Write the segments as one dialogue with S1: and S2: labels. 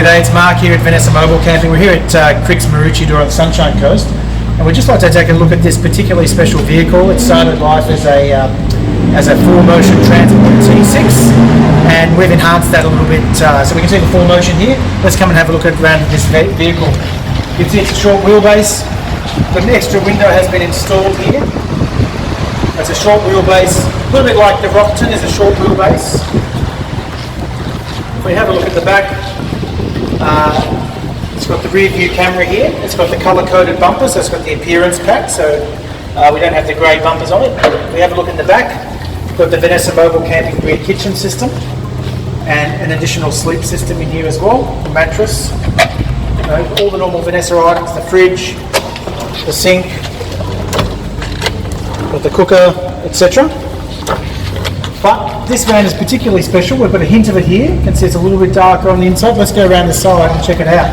S1: G'day, it's Mark here at Vanessa Mobile Camping. We're here at Crick's Maroochydore on the Sunshine Coast, and we'd just like to take a look at this particularly special vehicle. It started life as a full motion Transporter T6, and we've enhanced that a little bit so we can see the full motion here. Let's come and have a look around this vehicle. You can see it's a short wheelbase, but an extra window has been installed here. It's a short wheelbase, a little bit like the Rockton is a short wheelbase. If we have a look at the back, it's got the rear view camera here. It's got the colour-coded bumper, so it's got the appearance pack, so we don't have the grey bumpers on it. If we have a look in the back, we've got the Vanessa Mobile Camping rear kitchen system and an additional sleep system in here as well, the mattress, all the normal Vanessa items, the fridge, the sink, got the cooker, etc. But this van is particularly special. We've got a hint of it here. You can see it's a little bit darker on the inside. Let's go around the side and check it out.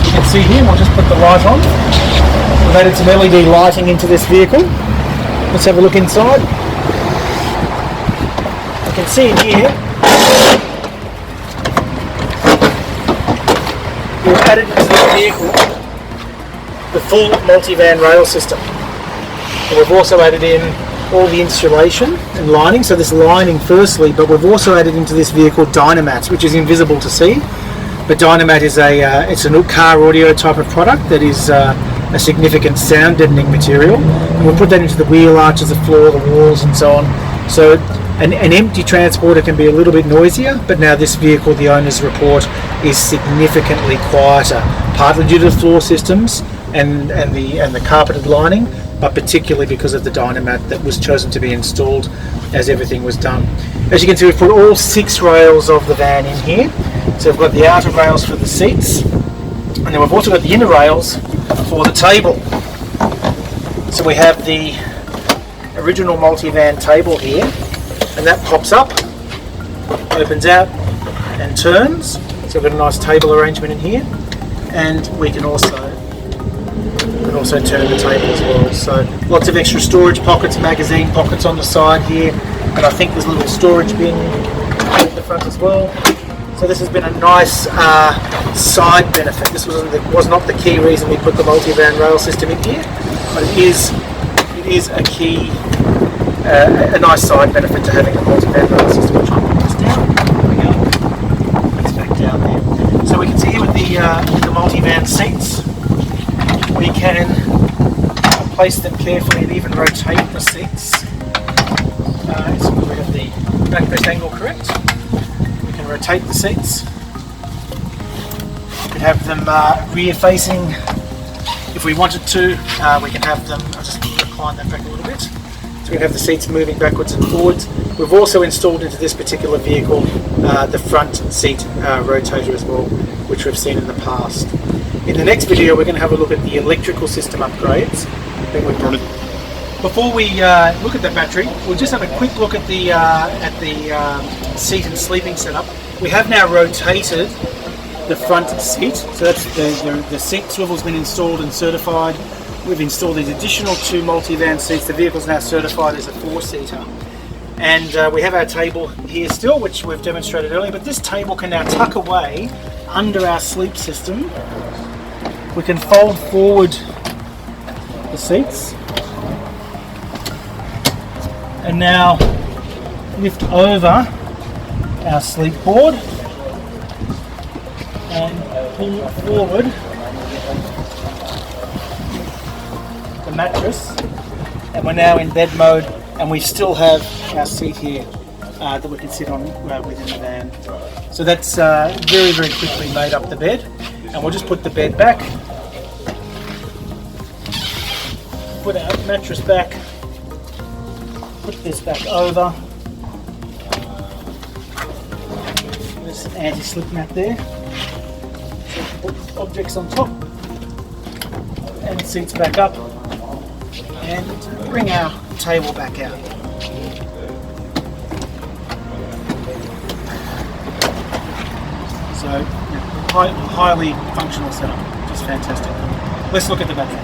S1: You can see here, we'll just put the light on. We've added some LED lighting into this vehicle. Let's have a look inside. You can see in here, we've added into the vehicle the full Multivan Rail System. And we've also added in all the insulation and lining, so this lining firstly, but we've also added into this vehicle Dynamat, which is invisible to see. But Dynamat is it's a car audio type of product that is a significant sound deadening material. And we'll put that into the wheel arches, the floor, the walls and so on. So an empty transporter can be a little bit noisier, but now this vehicle, the owner's report, is significantly quieter, partly due to the floor systems and the carpeted lining, but particularly because of the Dynamat that was chosen to be installed as everything was done. As you can see, we've put all 6 rails of the van in here. So we've got the outer rails for the seats, and then we've also got the inner rails for the table. So we have the original Multivan table here, and that pops up, opens out and turns. So we've got a nice table arrangement in here, and we can also turn the table as well. So lots of extra storage pockets, magazine pockets on the side here, and I think there's a little storage bin at the front as well. So this has been a nice side benefit. This was not the key reason we put the Multivan Rail System in here, but it is a key, a nice side benefit to having a Multivan Rail System. We'll try and put this down. There we go. It's back down there. So we can see here with the Multivan Seats, we can place them carefully and even rotate the seats. So we have the backrest angle correct. We can rotate the seats. We can have them rear facing if we wanted to. We can have them, I'll just recline that back a little bit. So we can have the seats moving backwards and forwards. We've also installed into this particular vehicle the front seat rotator as well, which we've seen in the past. In the next video, we're going to have a look at the electrical system upgrades that we've done. Before we look at the battery, we'll just have a quick look at the seat and sleeping setup. We have now rotated the front seat, so that's the seat swivel's been installed and certified. We've installed these additional 2 Multivan seats. The vehicle's now certified as a 4-seater. And we have our table here still, which we've demonstrated earlier, but this table can now tuck away under our sleep system. We can fold forward the seats and now lift over our sleep board and pull forward the mattress, and we're now in bed mode, and we still have our seat here that we can sit on within the van. So that's very, very quickly made up the bed, and we'll just put the bed back, put our mattress back, put this back over, there's an anti-slip mat there, so put objects on top, and the seats back up, and bring our table back out. So highly functional setup, just fantastic. Let's look at the battery.